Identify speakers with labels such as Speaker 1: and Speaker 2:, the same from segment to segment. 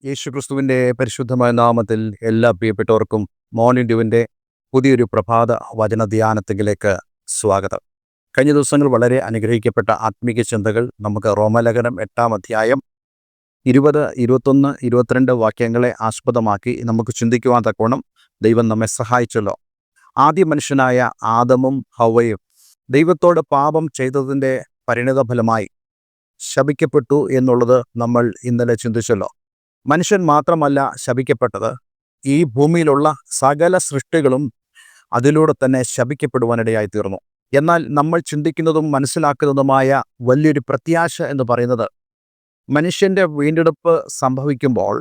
Speaker 1: യേശുക്രിസ്തുവിൻ്റെ പരിശുദ്ധമായ നാമത്തിൽ എല്ലാ പ്രിയപ്പെട്ടവർക്കും മോർണിംഗ് ഡ്യൂവിൻ്റെ പുതിയൊരു പ്രഭാത വചന ധ്യാനത്തിലേക്ക് സ്വാഗതം. കഴിഞ്ഞ ദിവസങ്ങൾ വളരെ അനുഗ്രഹിക്കപ്പെട്ട ആത്മീക ചിന്തകൾ നമുക്ക് റോമാലേഖനം 8-ാം അധ്യായം 20, 21, 22 വാക്യങ്ങളെ ആസ്പദമാക്കി നമുക്ക് ചിന്തിക്കുവാൻ തക്കവണ്ണം ദൈവം നമ്മെ സഹായിച്ചല്ലോ. ആദ്യ മനുഷ്യനായ ആദമും ഹവ്വയും ദൈവത്തോട് പാപം ചെയ്തതിൻ്റെ പരിണിതഫലമായി ശപിക്കപ്പെട്ടു എന്നുള്ളത് നമ്മൾ ഇന്നലെ ചിന്തിച്ചല്ലോ. മനുഷ്യൻ മാത്രമല്ല ശപിക്കപ്പെട്ടത്, ഈ ഭൂമിയിലുള്ള സകല സൃഷ്ടികളും അതിലൂടെ തന്നെ ശപിക്കപ്പെടുവാനിടയായി തീർന്നു. എന്നാൽ നമ്മൾ ചിന്തിക്കുന്നതും മനസ്സിലാക്കുന്നതുമായ വലിയൊരു പ്രത്യാശ എന്ന് പറയുന്നത്, മനുഷ്യൻ്റെ വീണ്ടെടുപ്പ് സംഭവിക്കുമ്പോൾ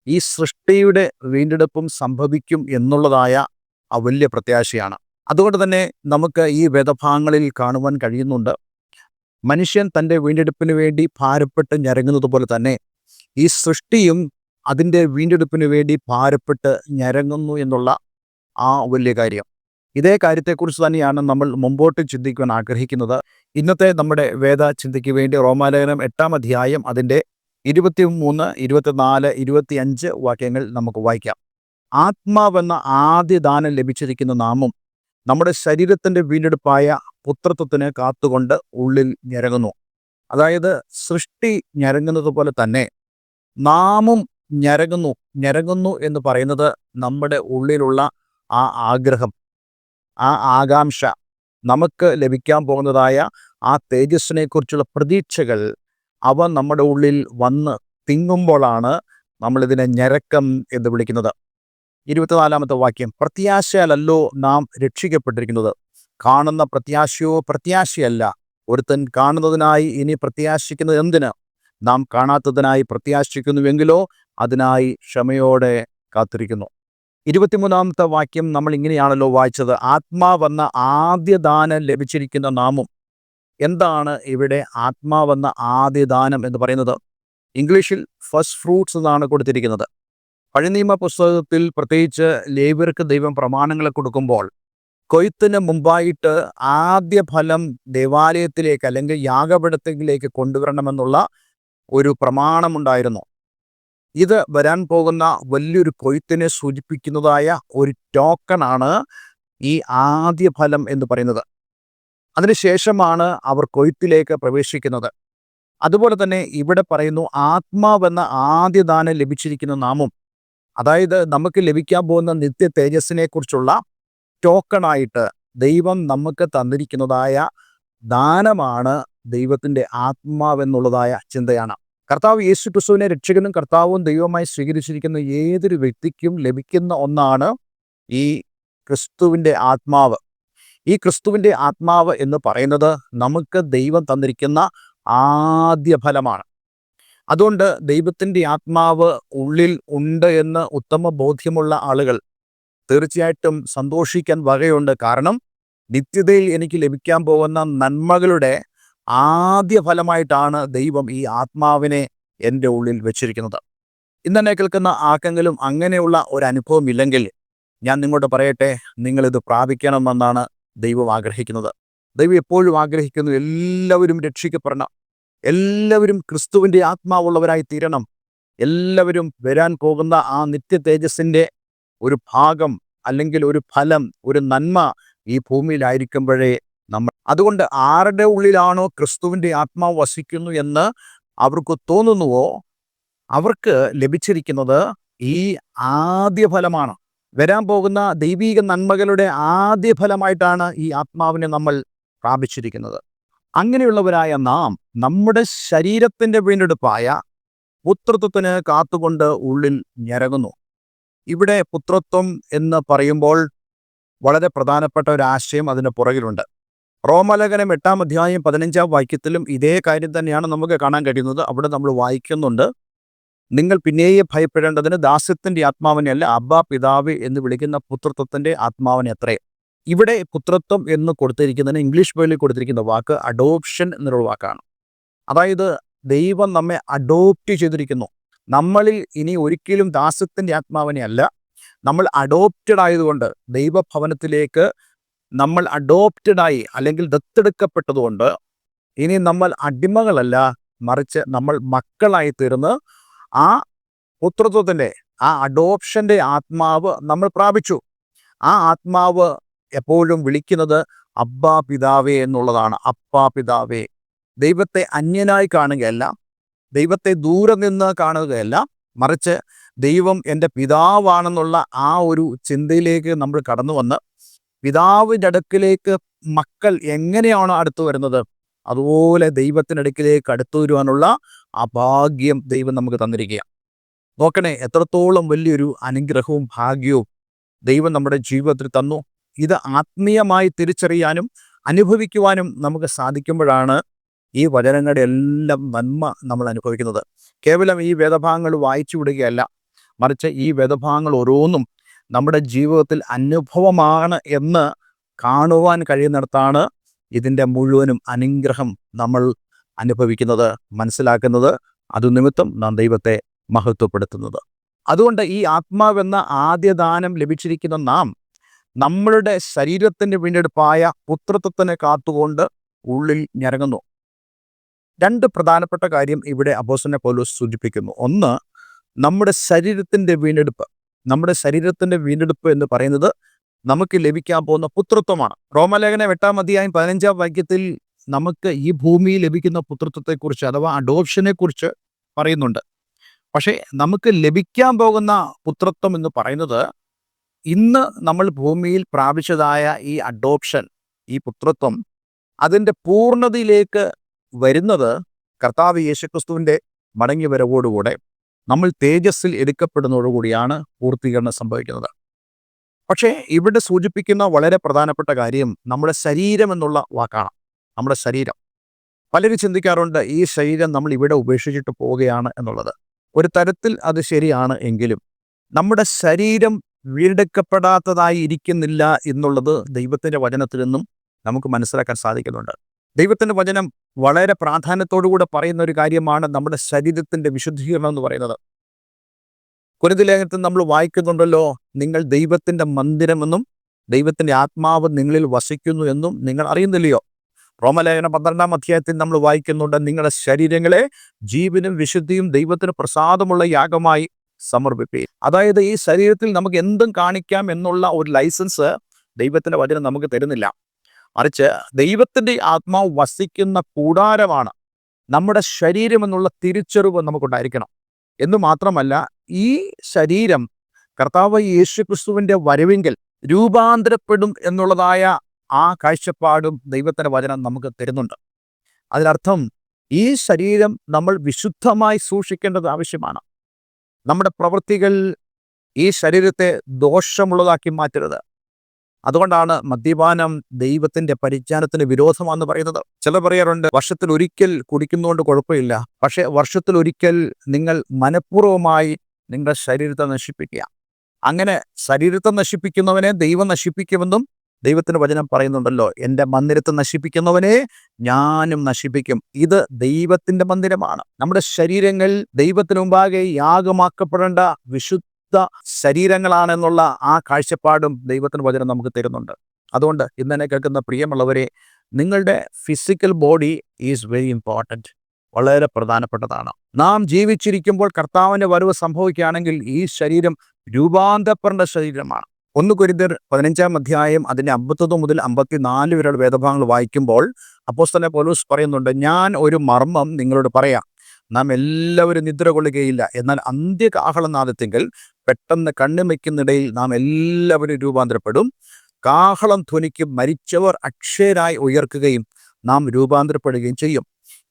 Speaker 1: ഈ സൃഷ്ടിയുടെ വീണ്ടെടുപ്പും സംഭവിക്കും എന്നുള്ളതായ ആ വലിയ പ്രത്യാശയാണ്. അതുകൊണ്ട് തന്നെ നമുക്ക് ഈ വേദഭാഗങ്ങളിൽ കാണുവാൻ കഴിയുന്നുണ്ട്, മനുഷ്യൻ തൻ്റെ വീണ്ടെടുപ്പിന് വേണ്ടി ഭാരപ്പെട്ട് ഞരങ്ങുന്നത് പോലെ തന്നെ ഈ സൃഷ്ടിയും അതിൻ്റെ വീണ്ടെടുപ്പിന് വേണ്ടി ഭാരപ്പെട്ട് ഞരങ്ങുന്നു എന്നുള്ള ആ വലിയ കാര്യം. ഇതേ കാര്യത്തെക്കുറിച്ച് തന്നെയാണ് നമ്മൾ മുമ്പോട്ട് ചിന്തിക്കുവാൻ ആഗ്രഹിക്കുന്നത്. ഇന്നത്തെ നമ്മുടെ വേദ ചിന്തയ്ക്ക് വേണ്ടി റോമാലേഖനം 8-ാം അധ്യായം അതിൻ്റെ 23, 24, 25 വാക്യങ്ങൾ നമുക്ക് വായിക്കാം. ആത്മാവെന്ന ആദ്യ ദാനം ലഭിച്ചിരിക്കുന്ന നാമും നമ്മുടെ ശരീരത്തിൻ്റെ വീണ്ടെടുപ്പായ പുത്രത്വത്തിന് കാത്തുകൊണ്ട് ഉള്ളിൽ ഞരങ്ങുന്നു. അതായത് സൃഷ്ടി ഞരങ്ങുന്നത് പോലെ തന്നെ നാമും ഞരങ്ങുന്നു എന്ന് പറയുന്നത് നമ്മുടെ ഉള്ളിലുള്ള ആ ആഗ്രഹം, ആ ആകാംക്ഷ, നമുക്ക് ലഭിക്കാൻ പോകുന്നതായ ആ തേജസ്സിനെക്കുറിച്ചുള്ള പ്രതീക്ഷകൾ, അവ നമ്മുടെ ഉള്ളിൽ വന്ന് തിങ്ങുമ്പോഴാണ് നമ്മളിതിനെ ഞരക്കം എന്ന് വിളിക്കുന്നത്. 24-ാമത്തെ വാക്യം, പ്രത്യാശയാലല്ലോ നാം രക്ഷിക്കപ്പെട്ടിരിക്കുന്നത്. കാണുന്ന പ്രത്യാശയോ പ്രത്യാശയല്ല. ഒരുത്തൻ കാണുന്നതിനായി ഇനി പ്രത്യാശിക്കുന്നത് എന്തിന്? നാം കാണാത്തതിനായി പ്രത്യാശിക്കുന്നുവെങ്കിലോ അതിനായി ക്ഷമയോടെ കാത്തിരിക്കുന്നു. 23-ാമത്തെ വാക്യം നമ്മൾ ഇങ്ങനെയാണല്ലോ വായിച്ചത്, ആത്മാവെന്ന ആദ്യ ദാനം ലഭിച്ചിരിക്കുന്ന നാമും. എന്താണ് ഇവിടെ ആത്മാവെന്ന ആദ്യ ദാനം എന്ന് പറയുന്നത്? ഇംഗ്ലീഷിൽ ഫസ്റ്റ് ഫ്രൂട്ട്സ് എന്നാണ് കൊടുത്തിരിക്കുന്നത്. പഴയ നിയമ പുസ്തകത്തിൽ പ്രത്യേകിച്ച് ലേവ്യർക്ക് ദൈവം പ്രമാണങ്ങളെ കൊടുക്കുമ്പോൾ കൊയ്ത്തിന് മുമ്പായിട്ട് ആദ്യ ഫലം ദേവാലയത്തിലേക്ക് അല്ലെങ്കിൽ യാഗപീഠത്തിലേക്ക് കൊണ്ടുവരണമെന്നുള്ള ഒരു പ്രമാണമുണ്ടായിരുന്നു. ഇത് വരാൻ പോകുന്ന വലിയൊരു കൊയ്ത്തിനെ സൂചിപ്പിക്കുന്നതായ ഒരു ടോക്കണാണ് ഈ ആദ്യ ഫലം എന്ന് പറയുന്നത്. അതിനുശേഷമാണ് അവർ കൊയ്ത്തിലേക്ക് പ്രവേശിക്കുന്നത്. അതുപോലെ തന്നെ ഇവിടെ പറയുന്നു, ആത്മാവെന്ന ആദ്യ ദാനം ലഭിച്ചിരിക്കുന്ന നാമും. അതായത് നമുക്ക് ലഭിക്കാൻ പോകുന്ന നിത്യ തേജസ്സിനെ കുറിച്ചുള്ള ടോക്കണായിട്ട് ദൈവം നമുക്ക് തന്നിരിക്കുന്നതായ ദാനമാണ് ദൈവത്തിൻ്റെ ആത്മാവെന്നുള്ളതായ ചിന്തയാണ്. കർത്താവ് യേശു ക്രിസ്തുവിനെ രക്ഷകനും കർത്താവും ദൈവമായി സ്വീകരിച്ചിരിക്കുന്ന ഏതൊരു വ്യക്തിക്കും ലഭിക്കുന്ന ഒന്നാണ് ഈ ക്രിസ്തുവിൻ്റെ ആത്മാവ്. ഈ ക്രിസ്തുവിൻ്റെ ആത്മാവ് എന്ന് പറയുന്നത് നമുക്ക് ദൈവം തന്നിരിക്കുന്ന ആദ്യ ഫലമാണ്. അതുകൊണ്ട് ദൈവത്തിൻ്റെ ആത്മാവ് ഉള്ളിൽ ഉണ്ട് എന്ന് ഉത്തമ ബോധ്യമുള്ള ആളുകൾ തീർച്ചയായിട്ടും സന്തോഷിക്കാൻ വകയുണ്ട്. കാരണം നിത്യതയിൽ എനിക്ക് ലഭിക്കാൻ പോകുന്ന നന്മകളുടെ ആദ്യ ഫലമായിട്ടാണ് ദൈവം ഈ ആത്മാവിനെ എൻ്റെ ഉള്ളിൽ വെച്ചിരിക്കുന്നത്. ഇന്നെന്നെ കേൾക്കുന്ന ആർക്കെങ്കിലും അങ്ങനെയുള്ള ഒരു അനുഭവം ഇല്ലെങ്കിൽ ഞാൻ നിങ്ങളോട് പറയട്ടെ, നിങ്ങളിത് പ്രാപിക്കണമെന്നാണ് ദൈവം ആഗ്രഹിക്കുന്നത്. ദൈവം എപ്പോഴും ആഗ്രഹിക്കുന്നു എല്ലാവരും രക്ഷിക്കപ്പെടണം, എല്ലാവരും ക്രിസ്തുവിൻ്റെ ആത്മാവുള്ളവരായി തീരണം, എല്ലാവരും വരാൻ പോകുന്ന ആ നിത്യ തേജസ്സിൻ്റെ ഒരു ഭാഗം അല്ലെങ്കിൽ ഒരു ഫലം, ഒരു നന്മ ഈ ഭൂമിയിലായിരിക്കുമ്പോഴേ അതുകൊണ്ട് ആരുടെ ഉള്ളിലാണോ ക്രിസ്തുവിൻ്റെ ആത്മാവ് വസിക്കുന്നു എന്ന് അവർക്ക് തോന്നുന്നുവോ അവർക്ക് ലഭിച്ചിരിക്കുന്നത് ഈ ആദ്യ ഫലമാണ്. വരാൻ പോകുന്ന ദൈവീക നന്മകളുടെ ആദ്യ ഫലമായിട്ടാണ് ഈ ആത്മാവിനെ നമ്മൾ പ്രാപിച്ചിരിക്കുന്നത്. അങ്ങനെയുള്ളവരായ നാം നമ്മുടെ ശരീരത്തിൻ്റെ വീണ്ടെടുപ്പായ പുത്രത്വത്തിന് കാത്തുകൊണ്ട് ഉള്ളിൽ ഞരങ്ങുന്നു. ഇവിടെ പുത്രത്വം എന്ന് പറയുമ്പോൾ വളരെ പ്രധാനപ്പെട്ട ഒരു ആശയം അതിന് പുറകിലുണ്ട്. റോമാലേഖനം 8-ാം അധ്യായം 15-ാം വാക്യത്തിലും ഇതേ കാര്യം തന്നെയാണ് നമുക്ക് കാണാൻ കഴിയുന്നത്. അവിടെ നമ്മൾ വായിക്കുന്നുണ്ട്, നിങ്ങൾ പിന്നെയും ഭയപ്പെടേണ്ടതിന് ദാസ്യത്തിൻ്റെ ആത്മാവിനെ അല്ല, അബ്ബാ പിതാവ് എന്ന് വിളിക്കുന്ന പുത്രത്വത്തിൻ്റെ ആത്മാവിനെ അത്രേ. ഇവിടെ പുത്രത്വം എന്ന് കൊടുത്തിരിക്കുന്നതിന് ഇംഗ്ലീഷ് ബൈബിളിൽ കൊടുത്തിരിക്കുന്ന വാക്ക് അഡോപ്ഷൻ എന്നുള്ള വാക്കാണ്. അതായത് ദൈവം നമ്മെ അഡോപ്റ്റ് ചെയ്തിരിക്കുന്നു. നമ്മളിൽ ഇനി ഒരിക്കലും ദാസ്യത്തിൻ്റെ ആത്മാവിനെ അല്ല, നമ്മൾ അഡോപ്റ്റഡ് ആയതുകൊണ്ട് ദൈവഭവനത്തിലേക്ക് നമ്മൾ അഡോപ്റ്റഡായി അല്ലെങ്കിൽ ദത്തെടുക്കപ്പെട്ടതുകൊണ്ട് ഇനി നമ്മൾ അടിമകളല്ല, മറിച്ച് നമ്മൾ മക്കളായി തീർന്ന് ആ പുത്രത്വത്തിൻ്റെ ആ അഡോപ്ഷൻ്റെ ആത്മാവ് നമ്മൾ പ്രാപിച്ചു. ആ ആത്മാവ് എപ്പോഴും വിളിക്കുന്നത് അബ്ബാ പിതാവേ എന്നുള്ളതാണ്. അപ്പാ പിതാവേ. ദൈവത്തെ അന്യനായി കാണുകയല്ല, ദൈവത്തെ ദൂരെ നിന്ന് കാണുകയല്ല, മറിച്ച് ദൈവം എൻ്റെ പിതാവാണെന്നുള്ള ആ ഒരു ചിന്തയിലേക്ക് നമ്മൾ കടന്നു വന്ന് പിതാവിൻ്റെ അടുക്കിലേക്ക് മക്കൾ എങ്ങനെയാണോ അടുത്തു വരുന്നത്, അതുപോലെ ദൈവത്തിൻ്റെ അടുക്കിലേക്ക് അടുത്തു വരുവാനുള്ള ആ ഭാഗ്യം ദൈവം നമുക്ക് തന്നിരിക്കുക. നോക്കണേ, എത്രത്തോളം വലിയൊരു അനുഗ്രഹവും ഭാഗ്യവും ദൈവം നമ്മുടെ ജീവിതത്തിൽ തന്നു. ഇത് ആത്മീയമായി തിരിച്ചറിയാനും അനുഭവിക്കുവാനും നമുക്ക് സാധിക്കുമ്പോഴാണ് ഈ വചനങ്ങളുടെ എല്ലാം നന്മ നമ്മൾ അനുഭവിക്കുന്നത്. കേവലം ഈ വേദഭാഗങ്ങൾ വായിച്ചു വിടുകയല്ല, മറിച്ച് ഈ വേദഭാഗങ്ങൾ ഓരോന്നും നമ്മുടെ ജീവിതത്തിൽ അനുഭവമാണ് എന്ന് കാണുവാൻ കഴിയുന്നിടത്താണ് ഇതിൻ്റെ മുഴുവനും അനുഗ്രഹം നമ്മൾ അനുഭവിക്കുന്നത്, മനസ്സിലാക്കുന്നത്, അതുനിമിത്തം നാം ദൈവത്തെ മഹത്വപ്പെടുത്തുന്നത്. അതുകൊണ്ട് ഈ ആത്മാവെന്ന ആദ്യ ദാനം ലഭിച്ചിരിക്കുന്ന നാം നമ്മളുടെ ശരീരത്തിൻ്റെ വീണ്ടെടുപ്പായ പുത്രത്വത്തിനെ കാത്തുകൊണ്ട് ഉള്ളിൽ ഞരങ്ങുന്നു. രണ്ട് പ്രധാനപ്പെട്ട കാര്യം ഇവിടെ അപ്പോസ്തലൻ പൗലോസ് സൂചിപ്പിക്കുന്നു. ഒന്ന്, നമ്മുടെ ശരീരത്തിൻ്റെ വീണ്ടെടുപ്പ്. നമ്മുടെ ശരീരത്തിൻ്റെ വീണ്ടെടുപ്പ് എന്ന് പറയുന്നത് നമുക്ക് ലഭിക്കാൻ പോകുന്ന പുത്രത്വമാണ്. റോമാലേഖനം 8-15 നമുക്ക് ഈ ഭൂമിയിൽ ലഭിക്കുന്ന പുത്രത്വത്തെക്കുറിച്ച് അഥവാ അഡോപ്ഷനെ കുറിച്ച് പറയുന്നുണ്ട്. പക്ഷേ നമുക്ക് ലഭിക്കാൻ പോകുന്ന പുത്രത്വം എന്ന് പറയുന്നത് ഇന്ന് നമ്മൾ ഭൂമിയിൽ പ്രാപിച്ചതായ ഈ അഡോപ്ഷൻ, ഈ പുത്രത്വം, അതിൻ്റെ പൂർണ്ണതയിലേക്ക് വരുന്നത് കർത്താവ് യേശുക്രിസ്തുവിൻ്റെ മടങ്ങി വരവോടുകൂടെ നമ്മൾ തേജസ്സിൽ എടുക്കപ്പെടുന്നതോടുകൂടിയാണ് പൂർത്തീകരണം സംഭവിക്കുന്നത്. പക്ഷേ ഇവിടെ സൂചിപ്പിക്കുന്ന വളരെ പ്രധാനപ്പെട്ട കാര്യം നമ്മുടെ ശരീരം എന്നുള്ള വാക്കാണ്. നമ്മുടെ ശരീരം. പലരും ചിന്തിക്കാറുണ്ട് ഈ ശരീരം നമ്മൾ ഇവിടെ ഉപേക്ഷിച്ചിട്ട് പോവുകയാണ് എന്നുള്ളത്. ഒരു തരത്തിൽ അത് ശരിയാണ് എങ്കിലും നമ്മുടെ ശരീരം വീണ്ടെടുക്കപ്പെടാത്തതായി ഇരിക്കുന്നില്ല എന്നുള്ളത് ദൈവത്തിൻ്റെ വചനത്തിൽ നിന്നും നമുക്ക് മനസ്സിലാക്കാൻ സാധിക്കുന്നുണ്ട്. ദൈവത്തിൻ്റെ വചനം വളരെ പ്രാധാന്യത്തോടുകൂടെ പറയുന്ന ഒരു കാര്യമാണ് നമ്മുടെ ശരീരത്തിൻ്റെ വിശുദ്ധീകരണം എന്ന് പറയുന്നത്. കൊരിന്ത്യർ ലേഖനത്തിൽ നമ്മൾ വായിക്കുന്നുണ്ടല്ലോ, നിങ്ങൾ ദൈവത്തിൻ്റെ മന്ദിരമെന്നും ദൈവത്തിൻ്റെ ആത്മാവ് നിങ്ങളിൽ വസിക്കുന്നു എന്നും നിങ്ങൾ അറിയുന്നില്ലയോ. റോമലേഖനം 12 നമ്മൾ വായിക്കുന്നുണ്ട്, നിങ്ങളുടെ ശരീരങ്ങളെ ജീവനും വിശുദ്ധിയും ദൈവത്തിന് പ്രസാദമുള്ള യാഗമായി സമർപ്പിപ്പീൻ. അതായത് ഈ ശരീരത്തിൽ നമുക്ക് എന്തും കാണിക്കാം എന്നുള്ള ഒരു ലൈസൻസ് ദൈവത്തിൻ്റെ വചനം നമുക്ക് തരുന്നില്ല. മറിച്ച് ദൈവത്തിൻ്റെ ആത്മാവ് വസിക്കുന്ന കൂടാരമാണ് നമ്മുടെ ശരീരം എന്നുള്ള തിരിച്ചറിവ് നമുക്കുണ്ടായിരിക്കണം. എന്ന് മാത്രമല്ല, ഈ ശരീരം കർത്താവ് യേശുക്രിസ്തുവിൻ്റെ വരവിങ്കൽ രൂപാന്തരപ്പെടും എന്നുള്ളതായ ആ കാഴ്ചപ്പാടും ദൈവത്തിൻ്റെ വചനം നമുക്ക് തരുന്നുണ്ട്. അതിനർത്ഥം ഈ ശരീരം നമ്മൾ വിശുദ്ധമായി സൂക്ഷിക്കേണ്ടത് ആവശ്യമാണ്. നമ്മുടെ പ്രവൃത്തികൾ ഈ ശരീരത്തെ ദോഷമുള്ളതാക്കി മാറ്റരുത്. അതുകൊണ്ടാണ് മദ്യപാനം ദൈവത്തിൻ്റെ പരിജ്ഞാനത്തിന് വിരോധമാണെന്ന് പറയുന്നത്. ചിലർ പറയാറുണ്ട്, വർഷത്തിൽ ഒരിക്കൽ കുടിക്കുന്നതുകൊണ്ട് കുഴപ്പമില്ല, പക്ഷേ വർഷത്തിൽ ഒരിക്കൽ നിങ്ങൾ മനഃപൂർവ്വമായി നിങ്ങളുടെ ശരീരത്തെ നശിപ്പിക്കുക. അങ്ങനെ ശരീരത്തെ നശിപ്പിക്കുന്നവനെ ദൈവം നശിപ്പിക്കുമെന്നും ദൈവത്തിൻ്റെ വചനം പറയുന്നുണ്ടല്ലോ, എൻ്റെ മന്ദിരത്തെ നശിപ്പിക്കുന്നവനെ ഞാനും നശിപ്പിക്കും. ഇത് ദൈവത്തിൻ്റെ മന്ദിരമാണ്. നമ്മുടെ ശരീരങ്ങൾ ദൈവത്തിന് മുമ്പാകെ യാഗമാക്കപ്പെടേണ്ട വിശുദ്ധ ശരീരങ്ങളാണെന്നുള്ള ആ കാഴ്ചപ്പാടും ദൈവത്തിൻ്റെ വചനം നമുക്ക് തരുന്നുണ്ട്. അതുകൊണ്ട് ഇന്നെന്നെ കേൾക്കുന്ന പ്രിയമുള്ളവരെ, നിങ്ങളുടെ physical body is very important, വളരെ പ്രധാനപ്പെട്ടതാണ്. നാം ജീവിച്ചിരിക്കുമ്പോൾ കർത്താവിൻ്റെ വരവ് സംഭവിക്കുകയാണെങ്കിൽ ഈ ശരീരം രൂപാന്തരപ്പെടേണ്ട ശരീരമാണ്. 1 കൊരിന്ത്യർ 15 അതിൻ്റെ 51 മുതൽ 54 വരെയുള്ള വേദഭാഗങ്ങൾ വായിക്കുമ്പോൾ അപ്പോസ്തലൻ പൗലോസ് പറയുന്നുണ്ട്, ഞാൻ ഒരു മർമ്മം നിങ്ങളോട് പറയാം, നാം എല്ലാവരും നിദ്ര കൊള്ളുകയില്ല, എന്നാൽ അന്ത്യകാഹളനാദത്തിങ്കൽ പെട്ടെന്ന് കണ്ണിമയ്ക്കുന്നിടയിൽ നാം എല്ലാവരും രൂപാന്തരപ്പെടും. കാഹളം ധ്വനിക്കും, മരിച്ചവർ അക്ഷയരായി ഉയർക്കുകയും നാം രൂപാന്തരപ്പെടുകയും ചെയ്യും.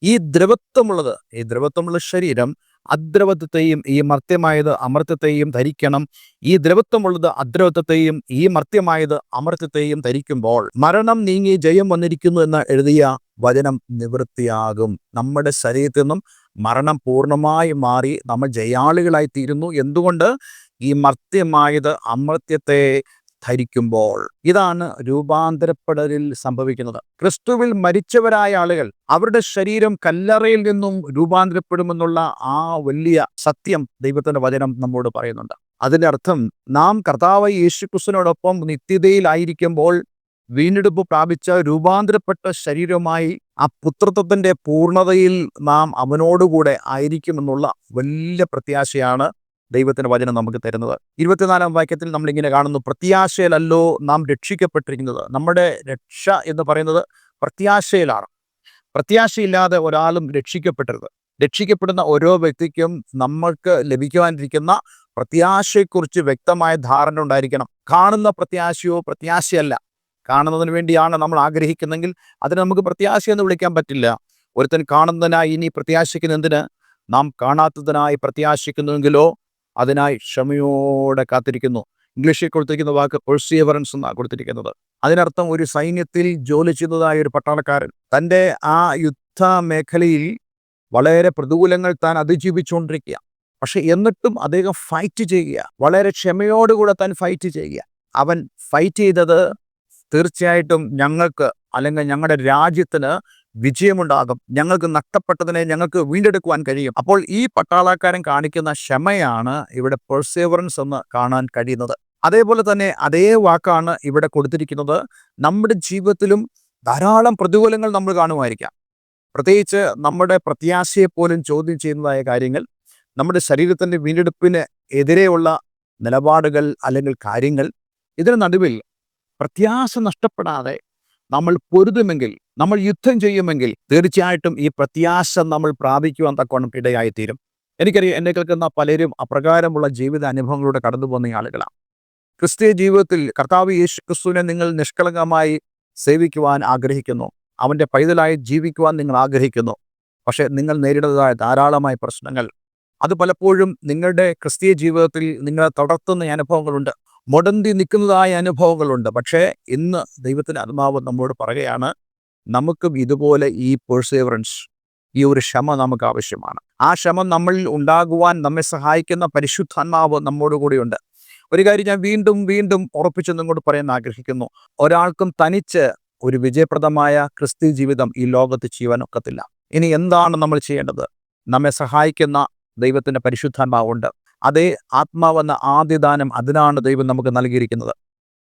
Speaker 1: ഈ ദ്രവത്വമുള്ള ശരീരം അദ്രവത്വത്തെയും ഈ മർത്യമായത് അമർത്യത്തെയും ധരിക്കണം. ഈ ദ്രവത്വമുള്ളത് അദ്രവത്വത്തെയും ഈ മർത്യമായത് അമർത്യത്തെയും ധരിക്കുമ്പോൾ മരണം നീങ്ങി ജയം വന്നിരിക്കുന്നു എന്ന് എഴുതിയ വചനം നിവൃത്തിയാകും. നമ്മുടെ ശരീരത്തിൽ നിന്നും മരണം പൂർണ്ണമായി മാറി നമ്മൾ ജയാളികളായി തീരുന്നു. എന്തുകൊണ്ട്? ഈ മർത്യമായത് അമർത്യത്തെ ധരിക്കുമ്പോൾ. ഇതാണ് രൂപാന്തരപ്പെടലിൽ സംഭവിക്കുന്നത്. ക്രിസ്തുവിൽ മരിച്ചവരായ ആളുകൾ അവരുടെ ശരീരം കല്ലറയിൽ നിന്നും രൂപാന്തരപ്പെടുമെന്നുള്ള ആ വലിയ സത്യം ദൈവത്തിൻ്റെ വചനം നമ്മോട് പറയുന്നുണ്ട്. അതിൻ്റെ അർത്ഥം നാം കർത്താവ് യേശുക്രിസ്തുവിനോടൊപ്പം നിത്യതയിലായിരിക്കുമ്പോൾ വീണ്ടെടുപ്പ് പ്രാപിച്ച രൂപാന്തരപ്പെട്ട ശരീരമായി ആ പുത്രത്വത്തിൻ്റെ പൂർണ്ണതയിൽ നാം അവനോടുകൂടെ ആയിരിക്കുമെന്നുള്ള വലിയ പ്രത്യാശയാണ് ദൈവത്തിൻ്റെ വചനം നമുക്ക് തരുന്നത്. 24-ാം വാക്യത്തിൽ നമ്മളിങ്ങനെ കാണുന്നു, പ്രത്യാശയിലല്ലോ നാം രക്ഷിക്കപ്പെട്ടിരിക്കുന്നത്. നമ്മുടെ രക്ഷ എന്ന് പറയുന്നത് പ്രത്യാശയിലാണ്. പ്രത്യാശയില്ലാതെ ഒരാളും രക്ഷിക്കപ്പെടരുത്. രക്ഷിക്കപ്പെടുന്ന ഓരോ വ്യക്തിക്കും നമ്മൾക്ക് ലഭിക്കുവാനിരിക്കുന്ന പ്രത്യാശയെക്കുറിച്ച് വ്യക്തമായ ധാരണ ഉണ്ടായിരിക്കണം. കാണുന്ന പ്രത്യാശയോ പ്രത്യാശയല്ല. കാണുന്നതിന് വേണ്ടിയാണ് നമ്മൾ ആഗ്രഹിക്കുന്നെങ്കിൽ അതിന് നമുക്ക് പ്രത്യാശയെന്ന് വിളിക്കാൻ പറ്റില്ല. ഒരുത്തൻ കാണുന്നതിനായി ഇനി പ്രത്യാശിക്കുന്നതിന് നാം കാണാത്തതിനായി പ്രത്യാശിക്കുന്നുവെങ്കിലോ അതിനായി ക്ഷമയോടെ കാത്തിരിക്കുന്നു. ഇംഗ്ലീഷിൽ കൊടുത്തിരിക്കുന്ന വാക്ക് പെർസിയവറൻസ് എന്നാണ് കൊടുത്തിരിക്കുന്നത്. അതിനർത്ഥം ഒരു സൈന്യത്തിൽ ജോലി ചെയ്യുന്നതായ ഒരു പട്ടാളക്കാരൻ തൻ്റെ ആ യുദ്ധ മേഖലയിൽ വളരെ പ്രതികൂലങ്ങൾ താൻ അതിജീവിച്ചുകൊണ്ടിരിക്കുക. പക്ഷെ എന്നിട്ടും അദ്ദേഹം ഫൈറ്റ് ചെയ്യുക, വളരെ ക്ഷമയോടുകൂടെ താൻ ഫൈറ്റ് ചെയ്യുക. അവൻ ഫൈറ്റ് ചെയ്തത് തീർച്ചയായിട്ടും ഞങ്ങൾക്ക് അല്ലെങ്കിൽ ഞങ്ങളുടെ രാജ്യത്തിന് വിജയമുണ്ടാകും, ഞങ്ങൾക്ക് നഷ്ടപ്പെട്ടതിനെ ഞങ്ങൾക്ക് വീണ്ടെടുക്കുവാൻ കഴിയും. അപ്പോൾ ഈ പട്ടാളക്കാരൻ കാണിക്കുന്ന ക്ഷമയാണ് ഇവിടെ പെർസേവറൻസ് എന്ന് കാണാൻ കഴിയുന്നത്. അതേപോലെ തന്നെ അതേ വാക്കാണ് ഇവിടെ കൊടുത്തിരിക്കുന്നത്. നമ്മുടെ ജീവിതത്തിലും ധാരാളം പ്രതികൂലങ്ങൾ നമ്മൾ കാണുമായിരിക്കാം. പ്രത്യേകിച്ച് നമ്മുടെ പ്രത്യാശയെപ്പോലും ചോദ്യം ചെയ്യുന്നതായ കാര്യങ്ങൾ, നമ്മുടെ ശരീരത്തിൻ്റെ വീണ്ടെടുപ്പിന് എതിരെയുള്ള നിലപാടുകൾ അല്ലെങ്കിൽ കാര്യങ്ങൾ. ഇതിന് നടുവിൽ പ്രത്യാശ നഷ്ടപ്പെടാതെ നമ്മൾ പൊരുതുമെങ്കിൽ, നമ്മൾ യുദ്ധം ചെയ്യുമെങ്കിൽ തീർച്ചയായിട്ടും ഈ പ്രത്യാശ നമ്മൾ പ്രാപിക്കുവാൻ തക്കവണ്ണം ഇടയായിത്തീരും. എനിക്കറിയാം, എന്നെ കേൾക്കുന്ന പലരും അപ്രകാരമുള്ള ജീവിത അനുഭവങ്ങളിലൂടെ കടന്നു പോകുന്ന ആളുകളാണ്. ക്രിസ്തീയ ജീവിതത്തിൽ കർത്താവ് യേശു ക്രിസ്തുവിനെ നിങ്ങൾ നിഷ്കളങ്കമായി സേവിക്കുവാൻ ആഗ്രഹിക്കുന്നു, അവൻ്റെ പൈതലായി ജീവിക്കുവാൻ നിങ്ങൾ ആഗ്രഹിക്കുന്നു. പക്ഷേ നിങ്ങൾ നേരിടുന്നതായ ധാരാളമായ പ്രശ്നങ്ങൾ, അത് പലപ്പോഴും നിങ്ങളുടെ ക്രിസ്തീയ ജീവിതത്തിൽ നിങ്ങളെ തളർത്തുന്ന അനുഭവങ്ങളുണ്ട്, മുടന്തി നിൽക്കുന്നതായ അനുഭവങ്ങളുണ്ട്. പക്ഷേ ഇന്ന് ദൈവത്തിൻ്റെ ആത്മാവ് നമ്മോട് പറയുകയാണ്, നമുക്കും ഇതുപോലെ ഈ പെർസേവറൻസ്, ഈ ഒരു ക്ഷമ നമുക്ക് ആവശ്യമാണ്. ആ ക്ഷമ നമ്മളിൽ ഉണ്ടാകുവാൻ നമ്മെ സഹായിക്കുന്ന പരിശുദ്ധാത്മാവ് നമ്മോട് കൂടിയുണ്ട്. ഒരു കാര്യം ഞാൻ വീണ്ടും വീണ്ടും ഉറപ്പിച്ച് നിങ്ങളോട് പറയാൻ ആഗ്രഹിക്കുന്നു, ഒരാൾക്കും തനിച്ച് ഒരു വിജയപ്രദമായ ക്രിസ്തീയ ജീവിതം ഈ ലോകത്ത് ചെയ്യുവാൻ ഒക്കത്തില്ല. ഇനി എന്താണ് നമ്മൾ ചെയ്യേണ്ടത്? നമ്മെ സഹായിക്കുന്ന ദൈവത്തിൻ്റെ പരിശുദ്ധാത്മാവുണ്ട്. അതേ ആത്മാവെന്ന ആദ്യദാനം, അതിനാണ് ദൈവം നമുക്ക് നൽകിയിരിക്കുന്നത്.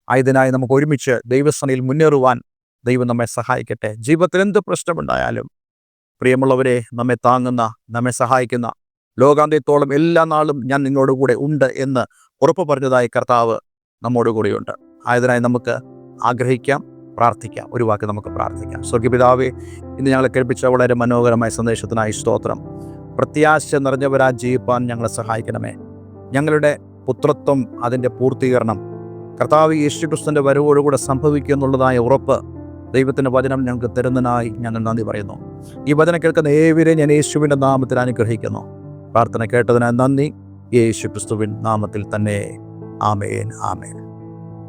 Speaker 1: ആയതിനായി നമുക്ക് ഒരുമിച്ച് ദൈവസനയിൽ മുന്നേറുവാൻ ദൈവം നമ്മെ സഹായിക്കട്ടെ. ജീവിതത്തിൽ എന്ത് പ്രശ്നമുണ്ടായാലും പ്രിയമുള്ളവരെ, നമ്മെ താങ്ങുന്ന, നമ്മെ സഹായിക്കുന്ന, ലോകാന്ത്യത്തോളം എല്ലാ നാളും ഞാൻ നിങ്ങളോടുകൂടെ ഉണ്ട് എന്ന് ഉറപ്പ് പറഞ്ഞതായി കർത്താവ് നമ്മോടുകൂടിയുണ്ട്. ആയതിനായി നമുക്ക് ആഗ്രഹിക്കാം, പ്രാർത്ഥിക്കാം. ഒരു വാക്ക് നമുക്ക് പ്രാർത്ഥിക്കാം. സ്വർഗ്ഗപിതാവേ, ഇന്ന് ഞങ്ങളെ കേൾപ്പിച്ച വളരെ മനോഹരമായ സന്ദേശത്തിനായി സ്തോത്രം. പ്രത്യാശ നിറഞ്ഞവരാ ജീവിപ്പാൻ ഞങ്ങളെ സഹായിക്കണമേ. ഞങ്ങളുടെ പുത്രത്വം, അതിൻ്റെ പൂർത്തീകരണം കർത്താവ് യേശുക്രിസ്തുവിൻ്റെ വരവോടുകൂടെ സംഭവിക്കുക എന്നുള്ളതായ ഉറപ്പ് ദൈവത്തിൻ്റെ വചനം ഞങ്ങൾക്ക് തരുന്നതിനായി ഞങ്ങൾ നന്ദി പറയുന്നു. ഈ വചനം കേൾക്കുന്ന ഏവരെയും ഞാൻ യേശുവിൻ്റെ നാമത്തിൽ അനുഗ്രഹിക്കുന്നു. പ്രാർത്ഥന കേട്ടതിനായി നന്ദി. യേശുക്രിസ്തുവിൻ നാമത്തിൽ തന്നെ. ആമേൻ, ആമേൻ.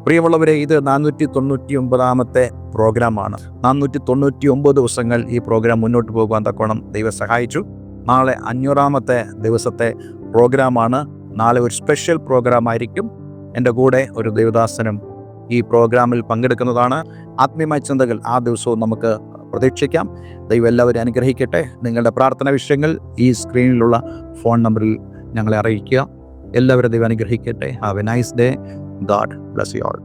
Speaker 1: പ്രിയമുള്ളവരെ, ഇത് 499-ാമത്തെ പ്രോഗ്രാമാണ്. 499 ദിവസങ്ങൾ ഈ പ്രോഗ്രാം മുന്നോട്ട് പോകുവാൻ തക്കോണം ദൈവം സഹായിച്ചു. നാളെ 500-ാമത്തെ ദിവസത്തെ പ്രോഗ്രാമാണ്. നാളെ ഒരു സ്പെഷ്യൽ പ്രോഗ്രാം ആയിരിക്കും. എൻ്റെ കൂടെ ഒരു ദൈവദാസനും ഈ പ്രോഗ്രാമിൽ പങ്കെടുക്കുന്നതാണ്. ആത്മീയമായ ചിന്തകൾ ആ ദിവസവും നമുക്ക് പ്രതീക്ഷിക്കാം. ദൈവം എല്ലാവരും അനുഗ്രഹിക്കട്ടെ. നിങ്ങളുടെ പ്രാർത്ഥന വിഷയങ്ങൾ ഈ സ്ക്രീനിലുള്ള ഫോൺ നമ്പറിൽ ഞങ്ങളെ അറിയിക്കുക. എല്ലാവരും ദൈവം അനുഗ്രഹിക്കട്ടെ. Have A nice day. God bless you all.